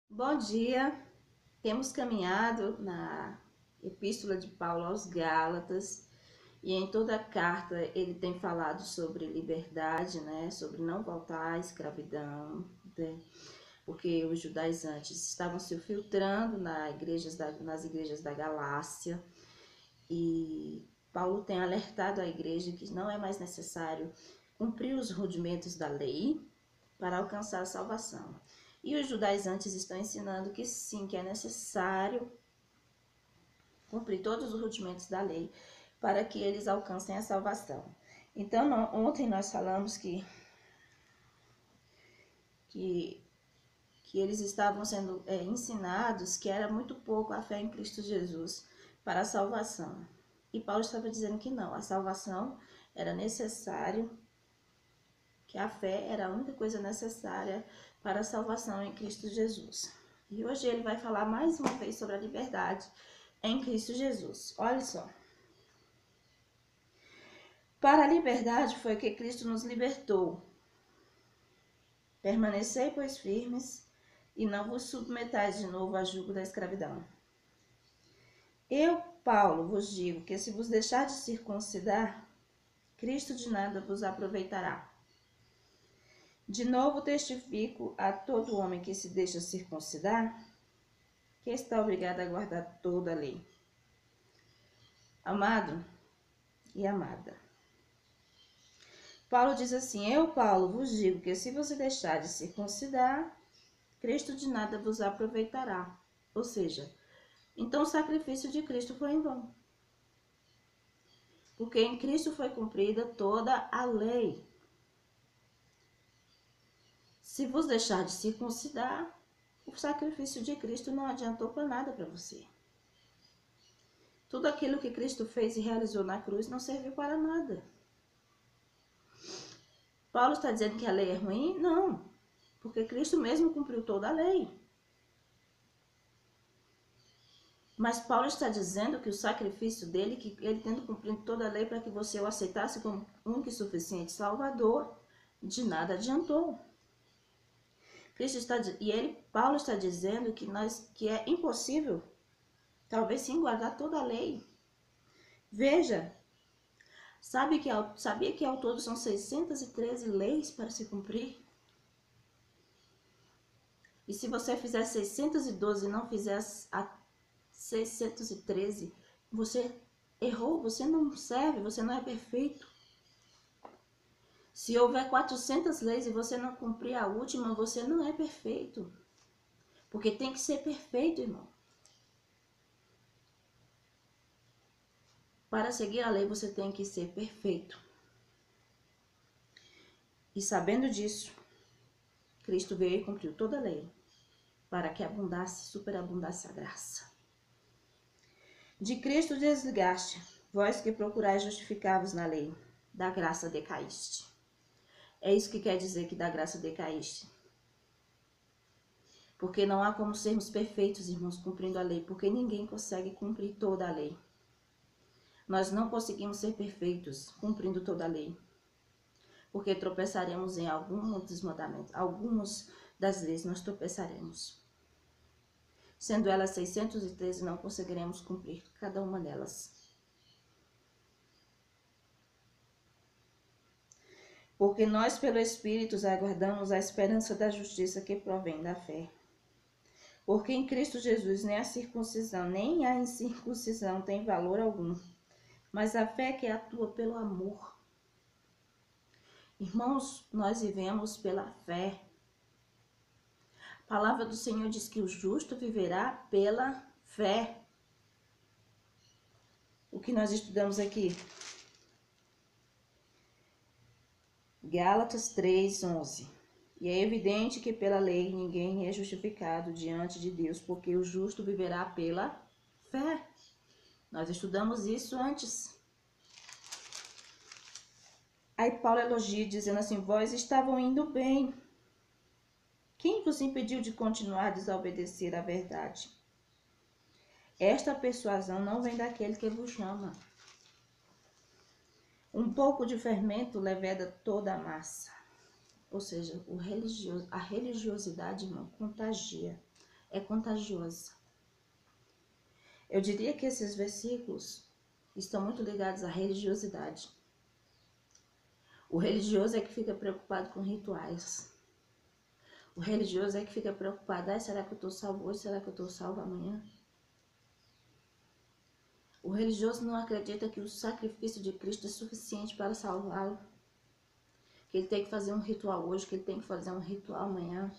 Bom dia, temos caminhado na Epístola de Paulo aos Gálatas e em toda a carta ele tem falado sobre liberdade, sobre não voltar à escravidão, porque os judaizantes estavam se filtrando nas igrejas da Galácia e Paulo tem alertado a igreja que não é mais necessário cumprir os rudimentos da lei para alcançar a salvação. E os judaizantes estão ensinando que sim, que é necessário cumprir todos os rudimentos da lei para que eles alcancem a salvação. Então, ontem nós falamos que eles estavam sendo ensinados que era muito pouco a fé em Cristo Jesus para a salvação. E Paulo estava dizendo que não, a salvação era necessário, que a fé era a única coisa necessária para a salvação em Cristo Jesus. E hoje ele vai falar mais uma vez sobre a liberdade em Cristo Jesus. Olha só. Para a liberdade foi que Cristo nos libertou. Permanecei, pois, firmes e não vos submetais de novo a jugo da escravidão. Eu, Paulo, vos digo que se vos deixar de circuncidar, Cristo de nada vos aproveitará. De novo testifico a todo homem que se deixa circuncidar, que está obrigado a guardar toda a lei. Amado e amada. Paulo diz assim: Eu, Paulo, vos digo que se você deixar de circuncidar, Cristo de nada vos aproveitará. Ou seja, então o sacrifício de Cristo foi em vão. Porque em Cristo foi cumprida toda a lei. Se vos deixar de circuncidar, o sacrifício de Cristo não adiantou para nada para você. Tudo aquilo que Cristo fez e realizou na cruz não serviu para nada. Paulo está dizendo que a lei é ruim? Não, porque Cristo mesmo cumpriu toda a lei. Mas Paulo está dizendo que o sacrifício dele, que ele tendo cumprido toda a lei para que você o aceitasse como único e suficiente Salvador, de nada adiantou. Paulo está dizendo que é impossível, talvez sim, guardar toda a lei. Veja, sabia que ao todo são 613 leis para se cumprir? E se você fizer 612 e não fizer a 613, você errou, você não serve, você não é perfeito. Se houver 400 leis e você não cumprir a última, você não é perfeito. Porque tem que ser perfeito, irmão. Para seguir a lei, você tem que ser perfeito. E sabendo disso, Cristo veio e cumpriu toda a lei, para que abundasse, superabundasse a graça. De Cristo desligaste, vós que procurais justificar-vos na lei, da graça decaíste. É isso que quer dizer que da graça decaíste. Porque não há como sermos perfeitos, irmãos, cumprindo a lei, porque ninguém consegue cumprir toda a lei. Nós não conseguimos ser perfeitos cumprindo toda a lei, porque tropeçaremos em alguns dos mandamentos, algumas das leis nós tropeçaremos. Sendo elas 613, não conseguiremos cumprir cada uma delas. Porque nós, pelo Espírito, aguardamos a esperança da justiça que provém da fé. Porque em Cristo Jesus nem a circuncisão, nem a incircuncisão tem valor algum, mas a fé que atua pelo amor. Irmãos, nós vivemos pela fé. A palavra do Senhor diz que o justo viverá pela fé. O que nós estudamos aqui? Gálatas 3:11. E é evidente que pela lei ninguém é justificado diante de Deus, porque o justo viverá pela fé. Nós estudamos isso antes. Aí Paulo elogia, dizendo assim: vós estavam indo bem. Quem vos impediu de continuar a desobedecer à verdade? Esta persuasão não vem daquele que vos chama. Um pouco de fermento leveda toda a massa. Ou seja, a religiosidade, irmão, contagia. é contagiosa. Eu diria que esses versículos estão muito ligados à religiosidade. O religioso é que fica preocupado com rituais. O religioso é que fica preocupado, será que eu estou salvo hoje? Será que eu estou salvo amanhã? O religioso não acredita que o sacrifício de Cristo é suficiente para salvá-lo. Que ele tem que fazer um ritual hoje, que ele tem que fazer um ritual amanhã.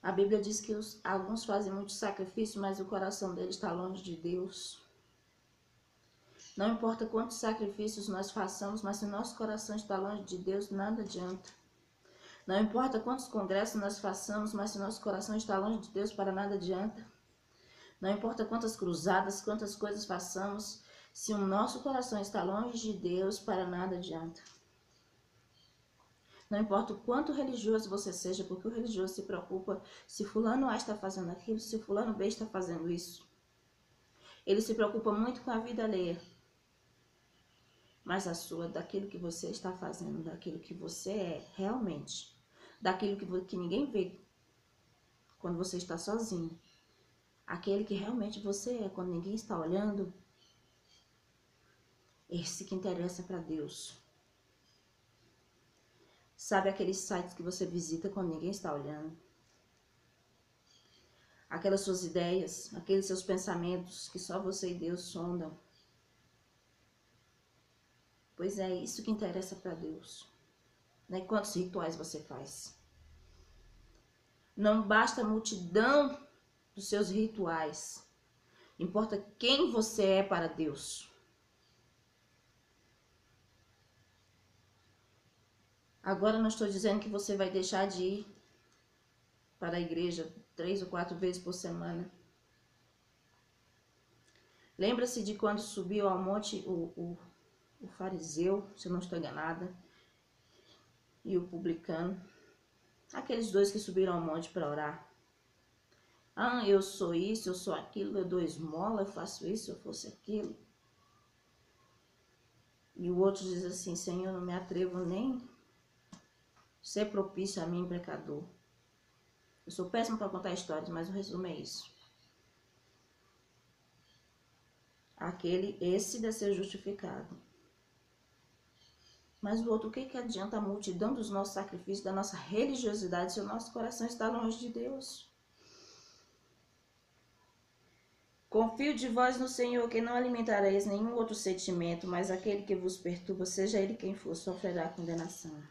A Bíblia diz que alguns fazem muito sacrifício, mas o coração deles está longe de Deus. Não importa quantos sacrifícios nós façamos, mas se o nosso coração está longe de Deus, nada adianta. Não importa quantos congressos nós façamos, mas se o nosso coração está longe de Deus, para nada adianta. Não importa quantas cruzadas, quantas coisas façamos, se o nosso coração está longe de Deus, para nada adianta. Não importa o quanto religioso você seja, porque o religioso se preocupa se fulano A está fazendo aquilo, se fulano B está fazendo isso. Ele se preocupa muito com a vida alheia. Mas a sua, daquilo que você está fazendo, daquilo que você é realmente, daquilo que ninguém vê quando você está sozinho, aquele que realmente você é quando ninguém está olhando, esse que interessa para Deus. Sabe aqueles sites que você visita quando ninguém está olhando? Aquelas suas ideias, aqueles seus pensamentos que só você e Deus sondam. Pois é isso que interessa para Deus. Né? Quantos rituais você faz? Não basta a multidão dos seus rituais. Importa quem você é para Deus. Agora não estou dizendo que você vai deixar de ir para a igreja 3 ou 4 vezes por semana. Lembra-se de quando subiu ao monte o fariseu, se eu não estou enganada, e o publicano. Aqueles dois que subiram ao monte para orar. Eu sou isso, eu sou aquilo, eu dou esmola, eu faço isso, eu faço aquilo. E o outro diz assim, Senhor, não me atrevo nem ser propício a mim, pecador. Eu sou péssimo para contar histórias, mas o resumo é isso. Esse deve ser justificado. Mas o outro, o que adianta a multidão dos nossos sacrifícios, da nossa religiosidade, se o nosso coração está longe de Deus? Confio de vós no Senhor, que não alimentareis nenhum outro sentimento, mas aquele que vos perturba, seja ele quem for, sofrerá condenação.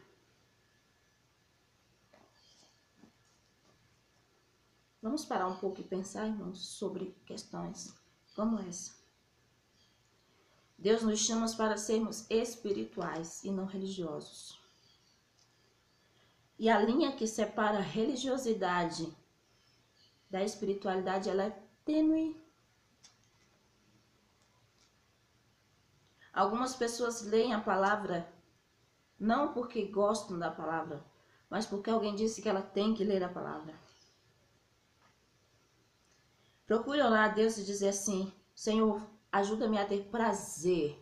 Vamos parar um pouco e pensar, irmãos, sobre questões como essa. Deus nos chama para sermos espirituais e não religiosos. E a linha que separa a religiosidade da espiritualidade, ela é tênue. Algumas pessoas leem a palavra não porque gostam da palavra, mas porque alguém disse que ela tem que ler a palavra. Procure orar a Deus e dizer assim, Senhor, ajuda-me a ter prazer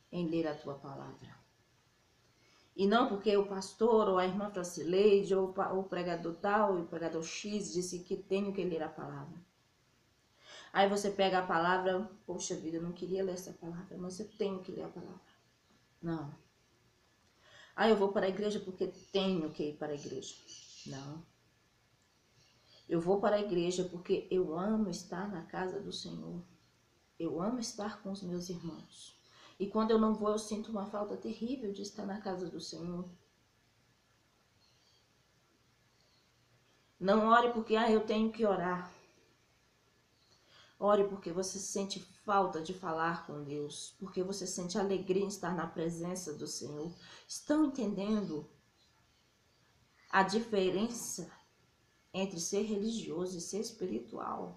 em ler a tua palavra. E não porque o pastor ou a irmã Francileide ou o pregador tal e o pregador X disse que tenho que ler a palavra. Aí você pega a palavra, poxa vida, eu não queria ler essa palavra, mas eu tenho que ler a palavra. Não. Eu vou para a igreja porque tenho que ir para a igreja. Não. Eu vou para a igreja porque eu amo estar na casa do Senhor. Eu amo estar com os meus irmãos. E quando eu não vou, eu sinto uma falta terrível de estar na casa do Senhor. Não ore porque eu tenho que orar. Ore porque você sente falta de falar com Deus, porque você sente alegria em estar na presença do Senhor. Estão entendendo a diferença entre ser religioso e ser espiritual?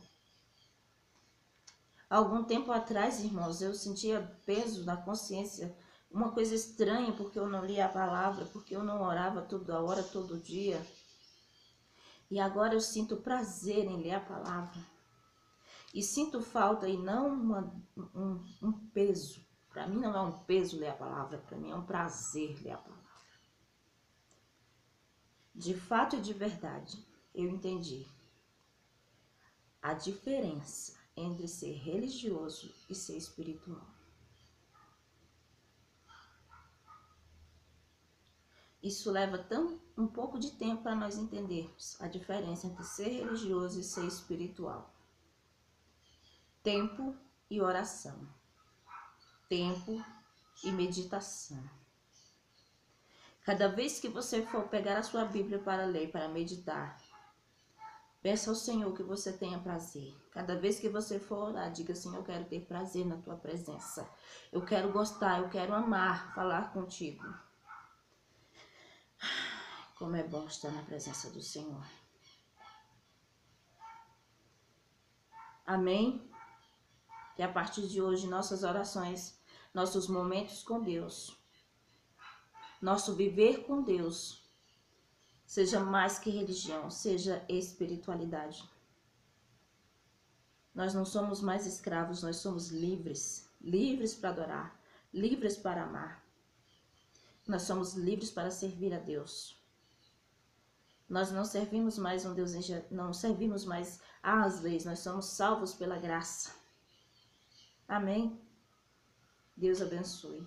Algum tempo atrás, irmãos, eu sentia peso na consciência, uma coisa estranha, porque eu não lia a palavra, porque eu não orava toda hora, todo dia. E agora eu sinto prazer em ler a palavra. E sinto falta e não um peso. Para mim não é um peso ler a palavra, para mim é um prazer ler a palavra. De fato e de verdade, eu entendi a diferença entre ser religioso e ser espiritual. Isso leva um pouco de tempo para nós entendermos a diferença entre ser religioso e ser espiritual. Tempo e oração. Tempo e meditação. Cada vez que você for pegar a sua Bíblia para ler, para meditar, peça ao Senhor que você tenha prazer. Cada vez que você for orar, diga: Senhor, eu quero ter prazer na tua presença. Eu quero gostar, eu quero amar, falar contigo. Como é bom estar na presença do Senhor. Amém? Que a partir de hoje nossas orações, nossos momentos com Deus, nosso viver com Deus, seja mais que religião, seja espiritualidade. Nós não somos mais escravos, nós somos livres. Livres para adorar, livres para amar. Nós somos livres para servir a Deus. Nós não servimos mais um Deus, não servimos mais às leis, nós somos salvos pela graça. Amém? Deus abençoe.